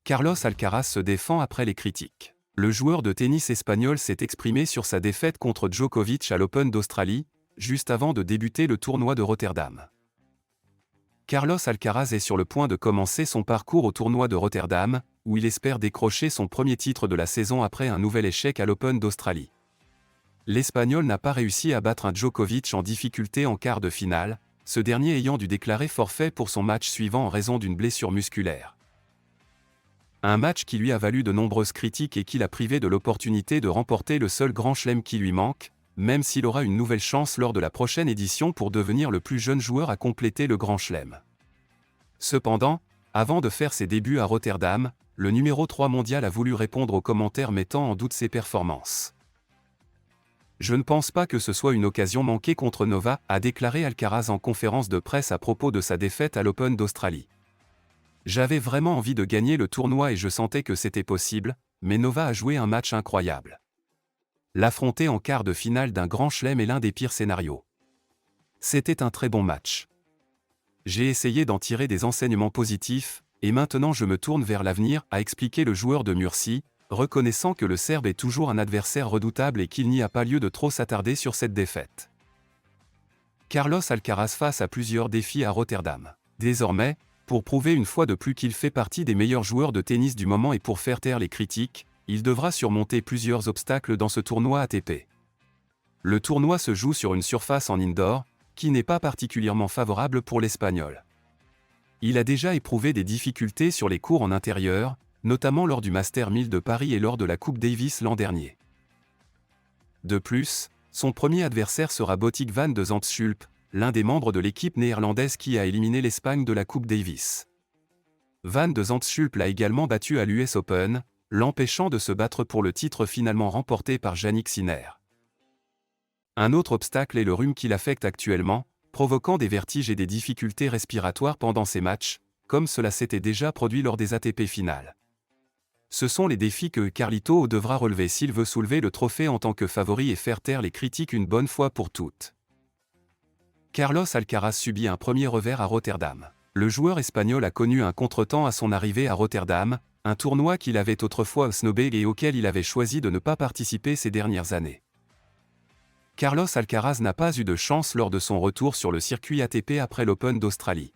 Carlos Alcaraz se défend après les critiques. Le joueur de tennis espagnol s'est exprimé sur sa défaite contre Djokovic à l'Open d'Australie, juste avant de débuter le tournoi de Rotterdam. Carlos Alcaraz est sur le point de commencer son parcours au tournoi de Rotterdam, où il espère décrocher son premier titre de la saison après un nouvel échec à l'Open d'Australie. L'Espagnol n'a pas réussi à battre un Djokovic en difficulté en quart de finale, ce dernier ayant dû déclarer forfait pour son match suivant en raison d'une blessure musculaire. Un match qui lui a valu de nombreuses critiques et qui l'a privé de l'opportunité de remporter le seul grand chelem qui lui manque, même s'il aura une nouvelle chance lors de la prochaine édition pour devenir le plus jeune joueur à compléter le grand chelem. Cependant, avant de faire ses débuts à Rotterdam, le numéro 3 mondial a voulu répondre aux commentaires mettant en doute ses performances. « Je ne pense pas que ce soit une occasion manquée contre Nova », a déclaré Alcaraz en conférence de presse à propos de sa défaite à l'Open d'Australie. « J'avais vraiment envie de gagner le tournoi et je sentais que c'était possible, mais Nova a joué un match incroyable. L'affronter en quart de finale d'un grand chelem est l'un des pires scénarios. C'était un très bon match. J'ai essayé d'en tirer des enseignements positifs, et maintenant je me tourne vers l'avenir », a expliqué le joueur de Murcie, reconnaissant que le Serbe est toujours un adversaire redoutable et qu'il n'y a pas lieu de trop s'attarder sur cette défaite. Carlos Alcaraz face à plusieurs défis à Rotterdam. Désormais, pour prouver une fois de plus qu'il fait partie des meilleurs joueurs de tennis du moment et pour faire taire les critiques, il devra surmonter plusieurs obstacles dans ce tournoi ATP. Le tournoi se joue sur une surface en indoor, qui n'est pas particulièrement favorable pour l'Espagnol. Il a déjà éprouvé des difficultés sur les cours en intérieur, notamment lors du Master 1000 de Paris et lors de la Coupe Davis l'an dernier. De plus, son premier adversaire sera Botic van de Zandschulp, l'un des membres de l'équipe néerlandaise qui a éliminé l'Espagne de la Coupe Davis. Van de Zandschulp l'a également battu à l'US Open, l'empêchant de se battre pour le titre finalement remporté par Jannik Sinner. Un autre obstacle est le rhume qui l'affecte actuellement, provoquant des vertiges et des difficultés respiratoires pendant ses matchs, comme cela s'était déjà produit lors des ATP finales. Ce sont les défis que Carlito devra relever s'il veut soulever le trophée en tant que favori et faire taire les critiques une bonne fois pour toutes. Carlos Alcaraz subit un premier revers à Rotterdam. Le joueur espagnol a connu un contretemps à son arrivée à Rotterdam, un tournoi qu'il avait autrefois snobé et auquel il avait choisi de ne pas participer ces dernières années. Carlos Alcaraz n'a pas eu de chance lors de son retour sur le circuit ATP après l'Open d'Australie.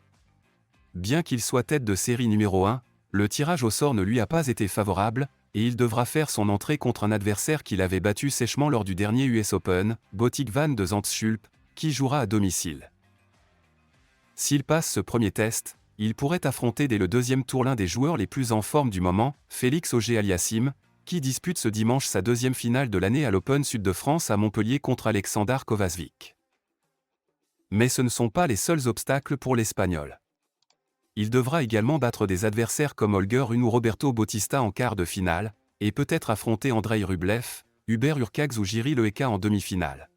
Bien qu'il soit tête de série numéro 1, le tirage au sort ne lui a pas été favorable, et il devra faire son entrée contre un adversaire qu'il avait battu sèchement lors du dernier US Open, Botic van de Zandschulp, qui jouera à domicile. S'il passe ce premier test, il pourrait affronter dès le deuxième tour l'un des joueurs les plus en forme du moment, Félix Auger-Aliassime, qui dispute ce dimanche sa deuxième finale de l'année à l'Open Sud de France à Montpellier contre Aleksandar Kovačević. Mais ce ne sont pas les seuls obstacles pour l'Espagnol. Il devra également battre des adversaires comme Holger Rune ou Roberto Bautista en quart de finale, et peut-être affronter Andrei Rublev, Hubert Hurkacz ou Jiří Lehečka en demi-finale.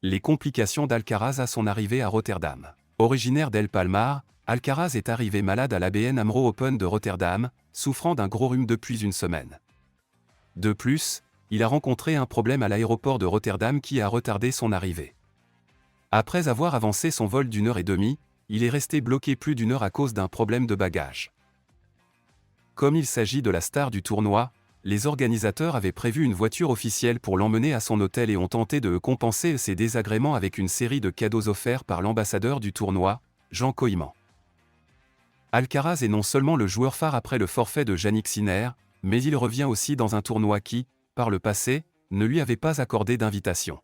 Les complications d'Alcaraz à son arrivée à Rotterdam. Originaire d'El Palmar, Alcaraz est arrivé malade à l'ABN AMRO Open de Rotterdam, souffrant d'un gros rhume depuis une semaine. De plus, il a rencontré un problème à l'aéroport de Rotterdam qui a retardé son arrivée. Après avoir avancé son vol d'une heure et demie, il est resté bloqué plus d'une heure à cause d'un problème de bagages. Comme il s'agit de la star du tournoi, les organisateurs avaient prévu une voiture officielle pour l'emmener à son hôtel et ont tenté de compenser ses désagréments avec une série de cadeaux offerts par l'ambassadeur du tournoi, Jean Kohyman. Alcaraz est non seulement le joueur phare après le forfait de Jannik Sinner, mais il revient aussi dans un tournoi qui, par le passé, ne lui avait pas accordé d'invitation.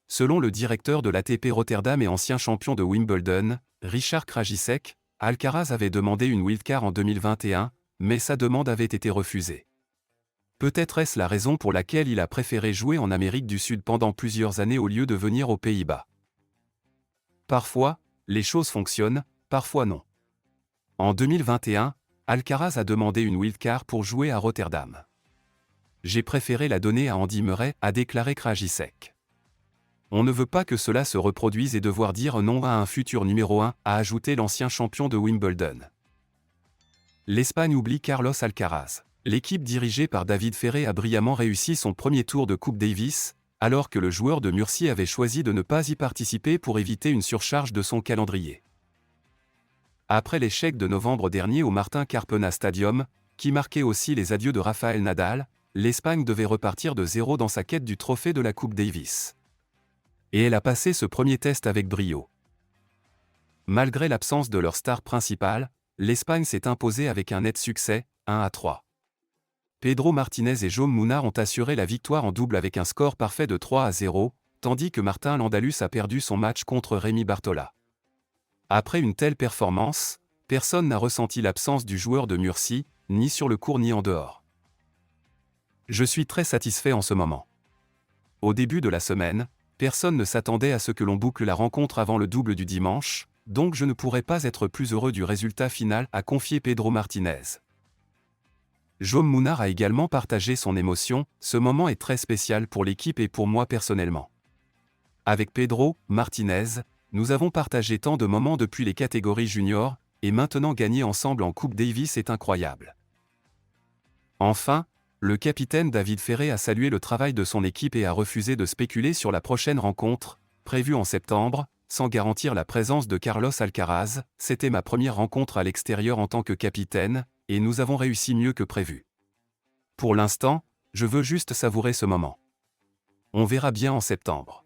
Selon le directeur de l'ATP Rotterdam et ancien champion de Wimbledon, Richard Krajicek, Alcaraz avait demandé une wildcard en 2021, mais sa demande avait été refusée. Peut-être est-ce la raison pour laquelle il a préféré jouer en Amérique du Sud pendant plusieurs années au lieu de venir aux Pays-Bas. Parfois, les choses fonctionnent, parfois non. En 2021, Alcaraz a demandé une wildcard pour jouer à Rotterdam. J'ai préféré la donner à Andy Murray, a déclaré Krajicek. On ne veut pas que cela se reproduise et devoir dire non à un futur numéro 1, a ajouté l'ancien champion de Wimbledon. L'Espagne oublie Carlos Alcaraz. L'équipe dirigée par David Ferrer a brillamment réussi son premier tour de Coupe Davis, alors que le joueur de Murcie avait choisi de ne pas y participer pour éviter une surcharge de son calendrier. Après l'échec de novembre dernier au Martin Carpena Stadium, qui marquait aussi les adieux de Rafael Nadal, l'Espagne devait repartir de zéro dans sa quête du trophée de la Coupe Davis. Et elle a passé ce premier test avec brio. Malgré l'absence de leur star principale, l'Espagne s'est imposée avec un net succès, 1-3. Pedro Martinez et Jaume Munar ont assuré la victoire en double avec un score parfait de 3-0, tandis que Martin Landalus a perdu son match contre Rémi Bartola. Après une telle performance, personne n'a ressenti l'absence du joueur de Murcie, ni sur le court ni en dehors. Je suis très satisfait en ce moment. Au début de la semaine, personne ne s'attendait à ce que l'on boucle la rencontre avant le double du dimanche, donc je ne pourrais pas être plus heureux du résultat final, a confié Pedro Martinez. Jaume Munar a également partagé son émotion, ce moment est très spécial pour l'équipe et pour moi personnellement. Avec Pedro Martinez, nous avons partagé tant de moments depuis les catégories juniors, et maintenant gagner ensemble en Coupe Davis est incroyable. Enfin, le capitaine David Ferrer a salué le travail de son équipe et a refusé de spéculer sur la prochaine rencontre, prévue en septembre, sans garantir la présence de Carlos Alcaraz. C'était ma première rencontre à l'extérieur en tant que capitaine, et nous avons réussi mieux que prévu. Pour l'instant, je veux juste savourer ce moment. On verra bien en septembre.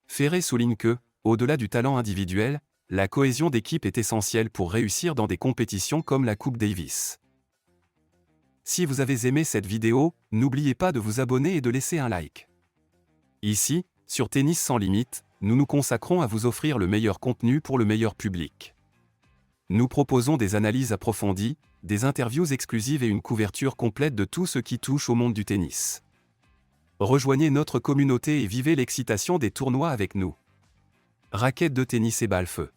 Ferrer souligne que, au-delà du talent individuel, la cohésion d'équipe est essentielle pour réussir dans des compétitions comme la Coupe Davis. Si vous avez aimé cette vidéo, n'oubliez pas de vous abonner et de laisser un like. Ici, sur Tennis sans limite, nous nous consacrons à vous offrir le meilleur contenu pour le meilleur public. Nous proposons des analyses approfondies, des interviews exclusives et une couverture complète de tout ce qui touche au monde du tennis. Rejoignez notre communauté et vivez l'excitation des tournois avec nous. Raquettes de tennis et balle-feu.